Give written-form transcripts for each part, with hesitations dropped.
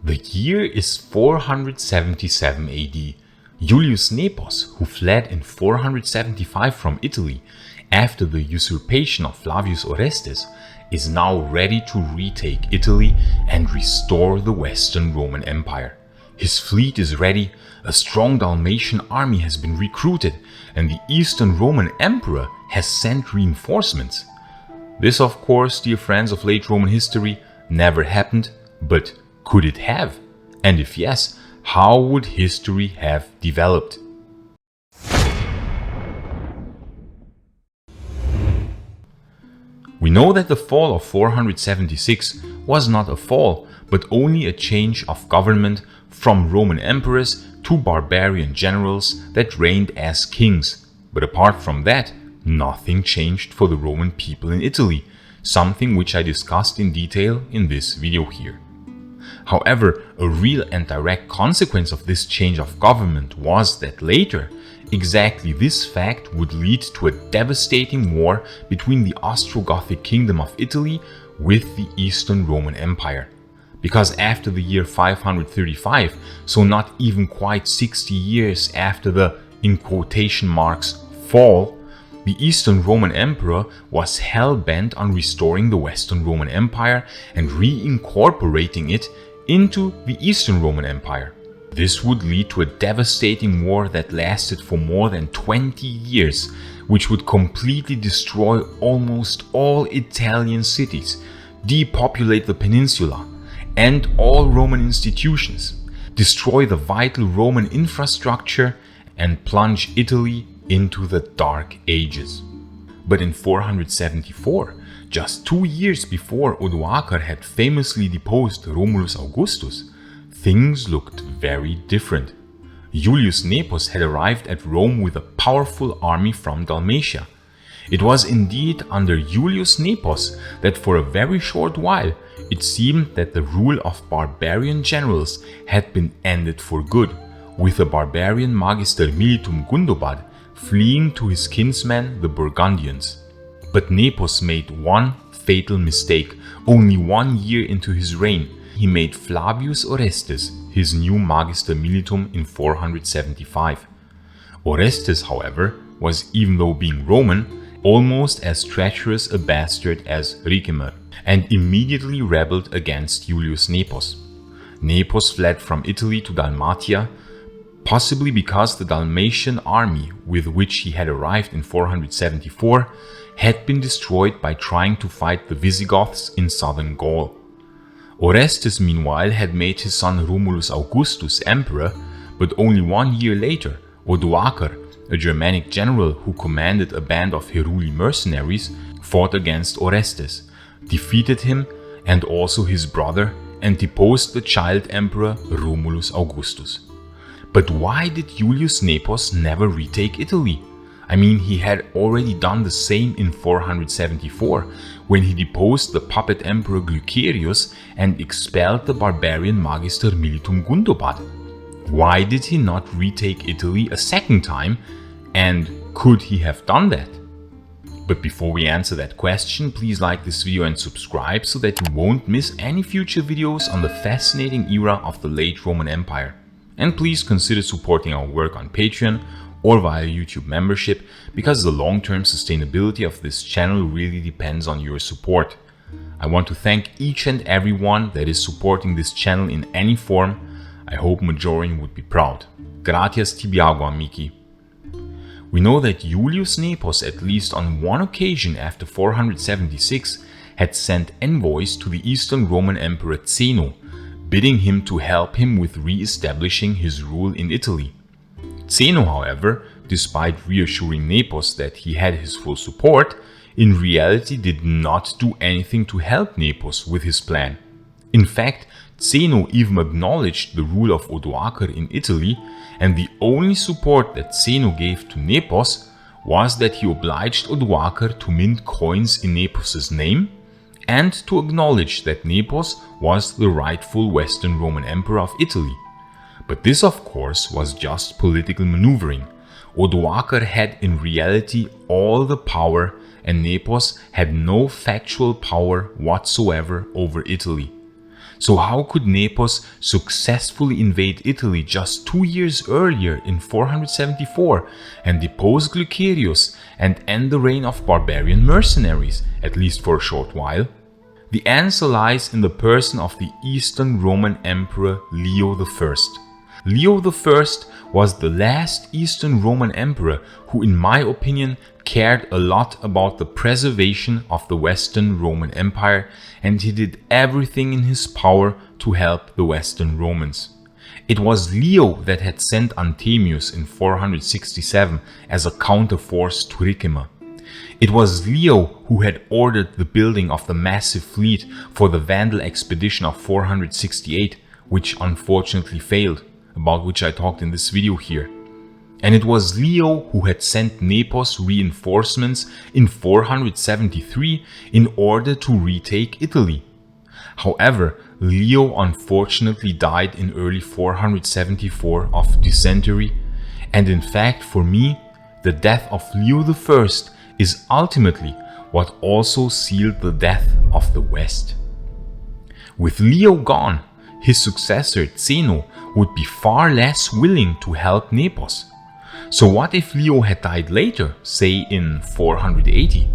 The year is 477 AD. Julius Nepos, who fled in 475 from Italy after the usurpation of Flavius Orestes, is now ready to retake Italy and restore the Western Roman Empire. His fleet is ready, a strong Dalmatian army has been recruited, and the Eastern Roman Emperor has sent reinforcements. This, of course, dear friends of late Roman history, never happened, but could it have? And if yes, how would history have developed? We know that the fall of 476 was not a fall, but only a change of government from Roman emperors to barbarian generals that reigned as kings. But apart from that, nothing changed for the Roman people in Italy, something which I discussed in detail in this video here. However, a real and direct consequence of this change of government was that later, exactly this fact would lead to a devastating war between the Ostrogothic kingdom of Italy with the Eastern Roman Empire. Because after the year 535, so not even quite 60 years after the, in quotation marks, fall, the Eastern Roman Emperor was hell-bent on restoring the Western Roman Empire and reincorporating it into the Eastern Roman Empire. This would lead to a devastating war that lasted for more than 20 years, which would completely destroy almost all Italian cities, depopulate the peninsula, end all Roman institutions, destroy the vital Roman infrastructure, and plunge Italy into the Dark Ages. But in 474, just 2 years before Odoacer had famously deposed Romulus Augustus, things looked very different. Julius Nepos had arrived at Rome with a powerful army from Dalmatia. It was indeed under Julius Nepos that for a very short while it seemed that the rule of barbarian generals had been ended for good, with the barbarian Magister Militum Gundobad fleeing to his kinsmen the Burgundians. But Nepos made one fatal mistake only 1 year into his reign. He made Flavius Orestes his new Magister Militum in 475. Orestes, however, was, even though being Roman, almost as treacherous a bastard as Ricimer, and immediately rebelled against Julius Nepos. Nepos fled from Italy to Dalmatia, possibly because the Dalmatian army with which he had arrived in 474 had been destroyed by trying to fight the Visigoths in southern Gaul. Orestes meanwhile had made his son Romulus Augustus emperor, but only 1 year later Odoacer, a Germanic general who commanded a band of Heruli mercenaries, fought against Orestes, defeated him and also his brother, and deposed the child emperor Romulus Augustus. But why did Julius Nepos never retake Italy? I mean, he had already done the same in 474, when he deposed the puppet emperor Glycerius and expelled the barbarian Magister Militum Gundobad. Why did he not retake Italy a second time, and could he have done that? But before we answer that question, please like this video and subscribe so that you won't miss any future videos on the fascinating era of the late Roman Empire. And please consider supporting our work on Patreon or via YouTube membership, because the long-term sustainability of this channel really depends on your support. I want to thank each and everyone that is supporting this channel in any form. I hope Maiorian would be proud. Gratias tibiago, amici. We know that Julius Nepos, at least on one occasion after 476, had sent envoys to the Eastern Roman Emperor Zeno, bidding him to help him with re-establishing his rule in Italy. Zeno, however, despite reassuring Nepos that he had his full support, in reality did not do anything to help Nepos with his plan. In fact, Zeno even acknowledged the rule of Odoacer in Italy, and the only support that Zeno gave to Nepos was that he obliged Odoacer to mint coins in Nepos's name and to acknowledge that Nepos was the rightful Western Roman Emperor of Italy. But this, of course, was just political maneuvering. Odoacer had in reality all the power, and Nepos had no factual power whatsoever over Italy. So how could Nepos successfully invade Italy just 2 years earlier in 474 and depose Glycerius and end the reign of barbarian mercenaries, at least for a short while? The answer lies in the person of the Eastern Roman Emperor Leo I. Leo I was the last Eastern Roman emperor who, in my opinion, cared a lot about the preservation of the Western Roman Empire, and he did everything in his power to help the Western Romans. It was Leo that had sent Anthemius in 467 as a counterforce to Ricimer. It was Leo who had ordered the building of the massive fleet for the Vandal expedition of 468, which unfortunately failed, about which I talked in this video here. And it was Leo who had sent Nepos reinforcements in 473 in order to retake Italy. However, Leo unfortunately died in early 474 of dysentery, and in fact for me, the death of Leo I is ultimately what also sealed the death of the West. With Leo gone, his successor Zeno would be far less willing to help Nepos. So what if Leo had died later, say in 480?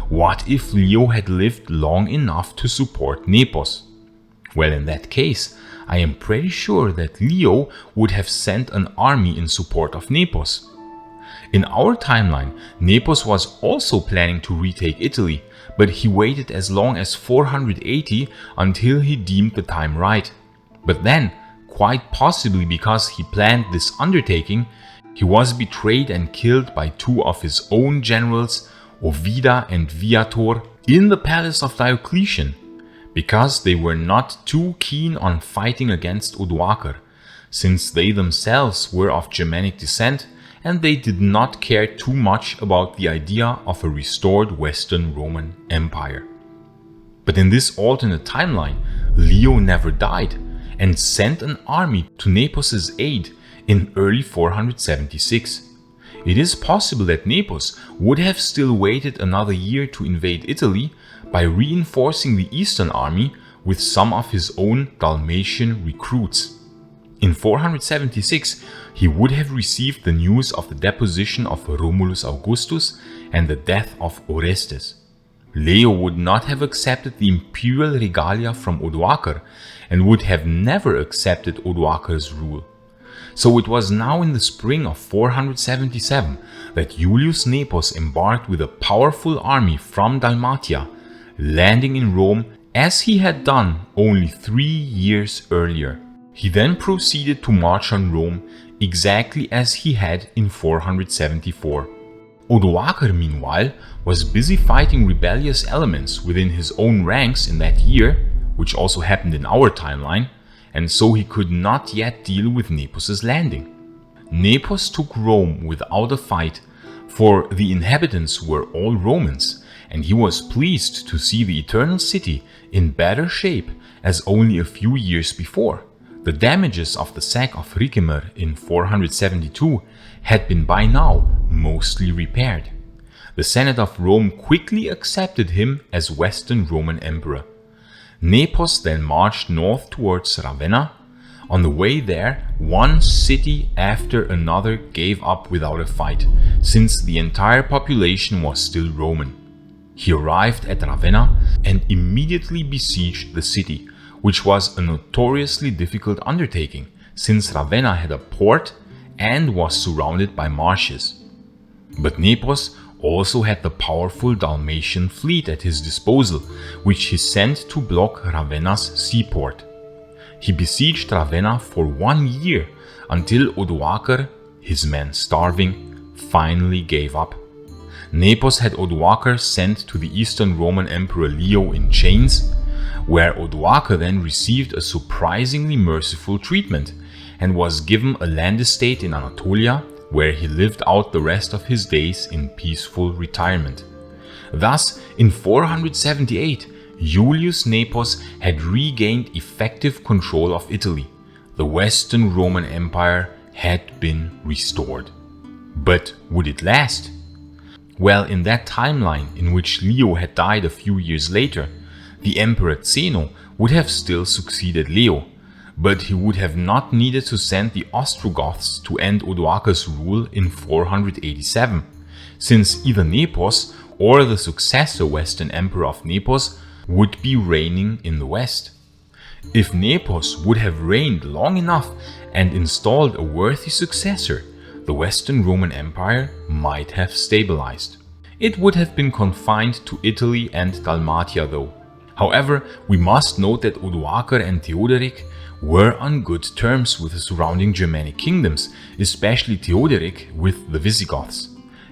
What if Leo had lived long enough to support Nepos? Well, in that case, I am pretty sure that Leo would have sent an army in support of Nepos. In our timeline, Nepos was also planning to retake Italy, but he waited as long as 480 until he deemed the time right. But then, quite possibly because he planned this undertaking, he was betrayed and killed by two of his own generals, Ovida and Viator, in the palace of Diocletian, because they were not too keen on fighting against Odoacer, since they themselves were of Germanic descent and they did not care too much about the idea of a restored Western Roman Empire. But in this alternate timeline, Leo never died and sent an army to Nepos' aid in early 476. It is possible that Nepos would have still waited another year to invade Italy by reinforcing the Eastern army with some of his own Dalmatian recruits. In 476, he would have received the news of the deposition of Romulus Augustus and the death of Orestes. Leo would not have accepted the imperial regalia from Odoacer and would have never accepted Odoacer's rule. So it was now in the spring of 477 that Julius Nepos embarked with a powerful army from Dalmatia, landing in Rome as he had done only 3 years earlier. He then proceeded to march on Rome exactly as he had in 474. Odoacer, meanwhile, was busy fighting rebellious elements within his own ranks in that year, which also happened in our timeline, and so he could not yet deal with Nepos' landing. Nepos took Rome without a fight, for the inhabitants were all Romans, and he was pleased to see the Eternal City in better shape as only a few years before. The damages of the sack of Ricimer in 472 had been by now mostly repaired. The Senate of Rome quickly accepted him as Western Roman Emperor. Nepos then marched north towards Ravenna. On the way there, one city after another gave up without a fight, since the entire population was still Roman. He arrived at Ravenna and immediately besieged the city, which was a notoriously difficult undertaking, since Ravenna had a port and was surrounded by marshes. But Nepos also had the powerful Dalmatian fleet at his disposal, which he sent to block Ravenna's seaport. He besieged Ravenna for 1 year until Odoacer, his men starving, finally gave up. Nepos had Odoacer sent to the Eastern Roman Emperor Leo in chains, where Odoacer then received a surprisingly merciful treatment and was given a land estate in Anatolia, where he lived out the rest of his days in peaceful retirement. Thus, in 478, Julius Nepos had regained effective control of Italy. The Western Roman Empire had been restored. But would it last? Well, in that timeline in which Leo had died a few years later, the Emperor Zeno would have still succeeded Leo, but he would have not needed to send the Ostrogoths to end Odoacer's rule in 487, since either Nepos or the successor Western Emperor of Nepos would be reigning in the West. If Nepos would have reigned long enough and installed a worthy successor, the Western Roman Empire might have stabilized. It would have been confined to Italy and Dalmatia though. However, we must note that Odoacer and Theodoric were on good terms with the surrounding Germanic kingdoms, especially Theodoric with the Visigoths.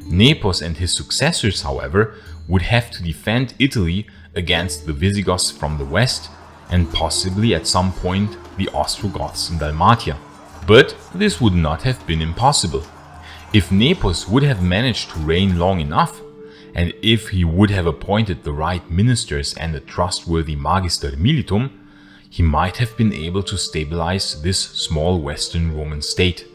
Nepos and his successors, however, would have to defend Italy against the Visigoths from the west and possibly at some point the Ostrogoths in Dalmatia. But this would not have been impossible. If Nepos would have managed to reign long enough, and if he would have appointed the right ministers and a trustworthy magister militum, he might have been able to stabilize this small Western Roman state.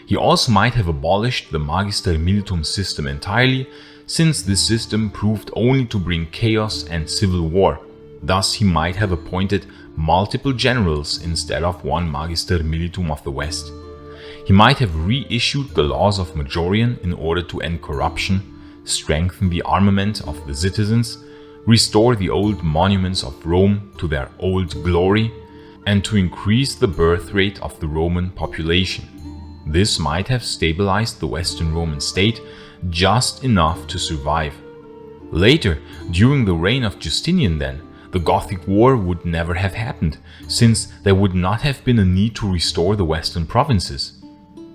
He also might have abolished the magister militum system entirely, since this system proved only to bring chaos and civil war. Thus he might have appointed multiple generals instead of one magister militum of the West. He might have reissued the laws of Majorian in order to end corruption, strengthen the armament of the citizens, restore the old monuments of Rome to their old glory, and to increase the birth rate of the Roman population. This might have stabilized the Western Roman state just enough to survive. Later, during the reign of Justinian then, the Gothic War would never have happened, since there would not have been a need to restore the western provinces.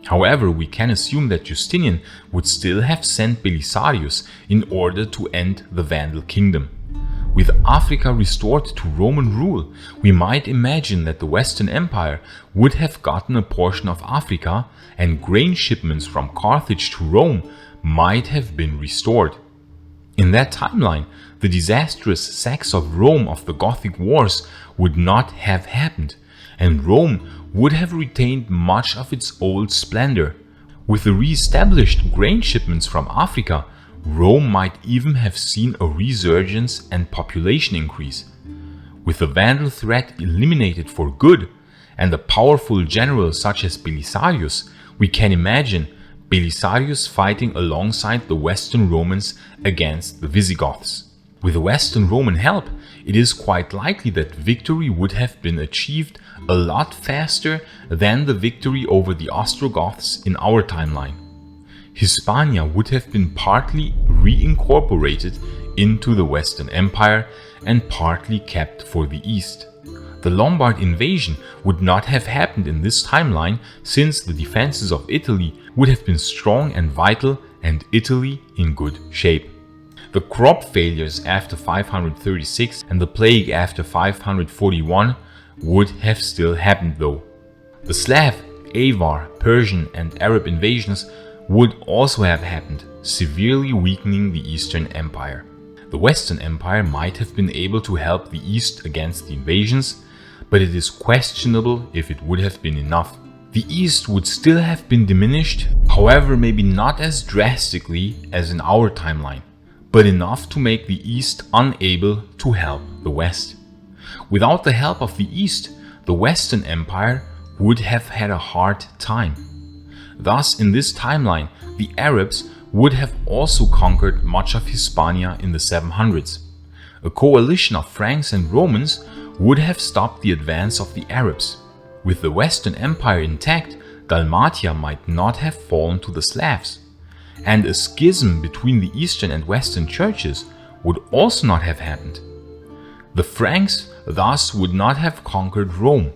However, we can assume that Justinian would still have sent Belisarius in order to end the Vandal kingdom. With Africa restored to Roman rule, we might imagine that the Western Empire would have gotten a portion of Africa, and grain shipments from Carthage to Rome might have been restored. In that timeline, the disastrous sacks of Rome of the Gothic Wars would not have happened, and Rome would have retained much of its old splendor. With the re-established grain shipments from Africa, Rome might even have seen a resurgence and population increase. With the Vandal threat eliminated for good, and a powerful general such as Belisarius, we can imagine Belisarius fighting alongside the Western Romans against the Visigoths. With Western Roman help, it is quite likely that victory would have been achieved a lot faster than the victory over the Ostrogoths in our timeline. Hispania would have been partly reincorporated into the Western Empire and partly kept for the East. The Lombard invasion would not have happened in this timeline, since the defenses of Italy would have been strong and vital and Italy in good shape. The crop failures after 536 and the plague after 541 would have still happened though. The Slav, Avar, Persian and Arab invasions would also have happened, severely weakening the Eastern Empire. The Western Empire might have been able to help the East against the invasions, but it is questionable if it would have been enough. The East would still have been diminished, however maybe not as drastically as in our timeline, but enough to make the East unable to help the West. Without the help of the East, the Western Empire would have had a hard time. Thus, in this timeline, the Arabs would have also conquered much of Hispania in the 700s. A coalition of Franks and Romans would have stopped the advance of the Arabs. With the Western Empire intact, Dalmatia might not have fallen to the Slavs, and a schism between the Eastern and Western churches would also not have happened. The Franks thus would not have conquered Rome.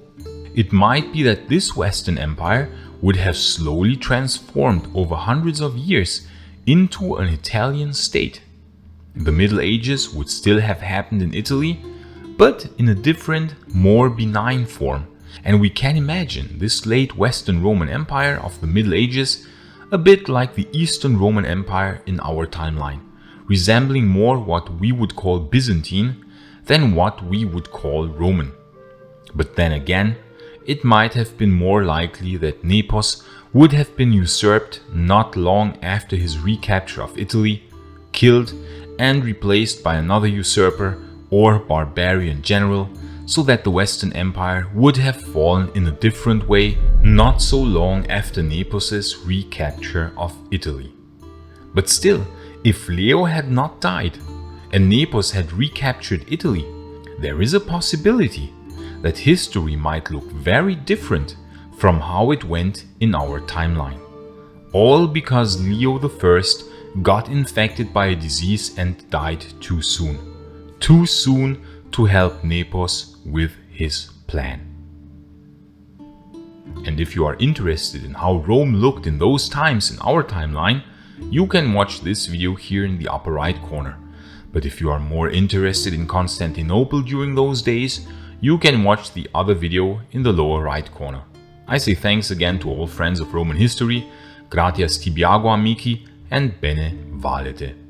It might be that this Western Empire would have slowly transformed over hundreds of years into an Italian state. The Middle Ages would still have happened in Italy, but in a different, more benign form, and we can imagine this late Western Roman Empire of the Middle Ages a bit like the Eastern Roman Empire in our timeline, resembling more what we would call Byzantine than what we would call Roman. But then again, it might have been more likely that Nepos would have been usurped not long after his recapture of Italy, killed and replaced by another usurper or barbarian general, so that the Western Empire would have fallen in a different way not so long after Nepos's recapture of Italy. But still, if Leo had not died and Nepos had recaptured Italy, there is a possibility that history might look very different from how it went in our timeline. All because Leo I got infected by a disease and died too soon. Too soon to help Nepos with his plan. And if you are interested in how Rome looked in those times in our timeline, you can watch this video here in the upper right corner. But if you are more interested in Constantinople during those days, you can watch the other video in the lower right corner. I say thanks again to all friends of Roman history, gratias tibiago amici, and bene valete.